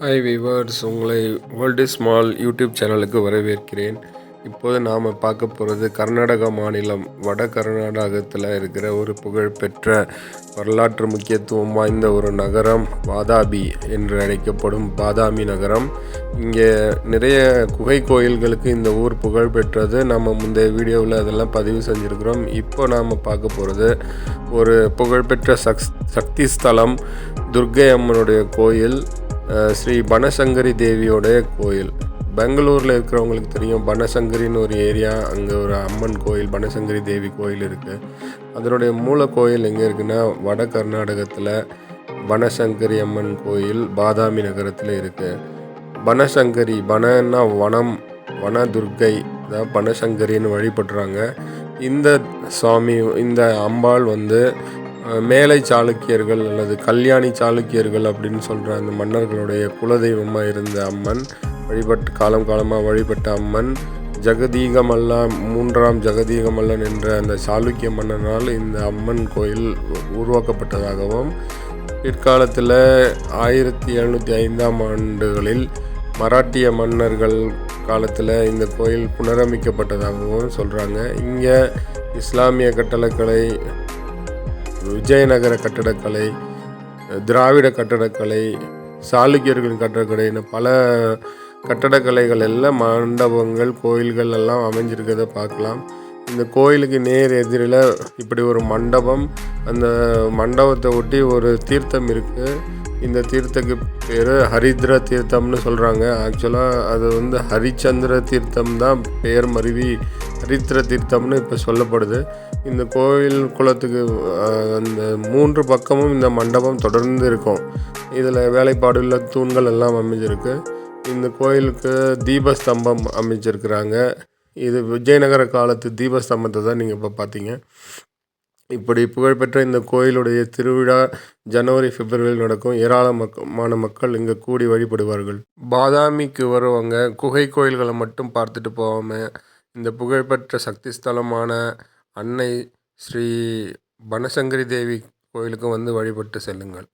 Hi viewers, உங்களை world is small YouTube சேனலுக்கு வரவேற்கிறேன். இப்போது நாம் பார்க்க போகிறது கர்நாடகா மாநிலம் வட கர்நாடகத்தில் இருக்கிற ஒரு புகழ்பெற்ற வரலாற்று முக்கியத்துவம் வாய்ந்த ஒரு நகரம் வாதாபி என்று அழைக்கப்படும் பாதாமி நகரம். இங்கே நிறைய குகை கோயில்களுக்கு இந்த ஊர் புகழ்பெற்றது. நம்ம முந்தைய வீடியோவில் அதெல்லாம் பதிவு செஞ்சுருக்கிறோம். இப்போ நாம் பார்க்க போகிறது ஒரு புகழ்பெற்ற சக்தி ஸ்தலம், துர்க்கை அம்மனுடைய கோயில், ஸ்ரீ பனசங்கரி தேவியோடைய கோயில். பெங்களூரில் இருக்கிறவங்களுக்கு தெரியும், பனசங்கரின்னு ஒரு ஏரியா, அங்கே ஒரு அம்மன் கோயில், பனசங்கரி தேவி கோயில் இருக்குது. அதனுடைய மூல கோயில் எங்கே இருக்குன்னா வட கர்நாடகத்தில் பனசங்கரி அம்மன் கோயில் பாதாமி நகரத்தில் இருக்குது. பனசங்கரி, பனன்னா வனம், வன துர்க்கை தான் பனசங்கரின்னு வழிபடுறாங்க. இந்த சுவாமி, இந்த அம்பாள் மேலை சாளுக்கியர்கள் அல்லது கல்யாணி சாளுக்கியர்கள் அப்படின்னு சொல்கிற அந்த மன்னர்களுடைய குலதெய்வமாக இருந்த அம்மன், காலமாக வழிபட்ட அம்மன். ஜெகதீகமல்லா, மூன்றாம் ஜெகதீகமல்லன் என்ற அந்த சாளுக்கிய மன்னனால் இந்த அம்மன் கோயில் உருவாக்கப்பட்டதாகவும், பிற்காலத்தில் 1705ஆம் ஆண்டுகளில் மராட்டிய மன்னர்கள் காலத்தில் இந்த கோயில் புனரமைக்கப்பட்டதாகவும் சொல்கிறாங்க. இங்கே இஸ்லாமிய கட்டடக்கலை, விஜயநகர கட்டடக்கலை, திராவிட கட்டடக்கலை, சாளுக்கியர்களின் கட்டடக்கலைன்னு பல கட்டடக்கலைகள் எல்லாம், மண்டபங்கள், கோயில்கள் எல்லாம் அமைஞ்சிருக்கிறத பார்க்கலாம். இந்த கோயிலுக்கு நேர் எதிரில் இப்படி ஒரு மண்டபம், அந்த மண்டபத்தை ஒட்டி ஒரு தீர்த்தம் இருக்குது. இந்த தீர்த்தக்கு பேர் ஹரித்ர தீர்த்தம்னு சொல்கிறாங்க. ஆக்சுவலாக அது ஹரிச்சந்திர தீர்த்தம் தான் பெயர் மருவி ஹரித்ர தீர்த்தம்னு இப்போ சொல்லப்படுது. இந்த கோயில் குளத்துக்கு அந்த 3 பக்கமும் இந்த மண்டபம் தொடர்ந்து இருக்கும். இதில் வேலைப்பாடுள்ள தூண்கள் எல்லாம் அமைஞ்சிருக்கு. இந்த கோயிலுக்கு தீபஸ்தம்பம் அமைச்சிருக்கிறாங்க. இது விஜயநகர காலத்து தீபஸ்தம்பத்தை தான் நீங்கள் இப்போ பார்த்தீங்க. இப்படி புகழ்பெற்ற இந்த கோயிலுடைய திருவிழா ஜனவரி, பிப்ரவரியில் நடக்கும். ஏராளமான மக்கள் இங்கே கூடி வழிபடுவார்கள். பாதாமிக்கு வருவாங்க குகை கோயில்களை மட்டும் பார்த்துட்டு போகாமல் இந்த புகழ்பெற்ற சக்தி ஸ்தலமான அன்னை ஸ்ரீ பனசங்கரி தேவி கோயிலுக்கும் வழிபட்டு செல்லுங்கள்.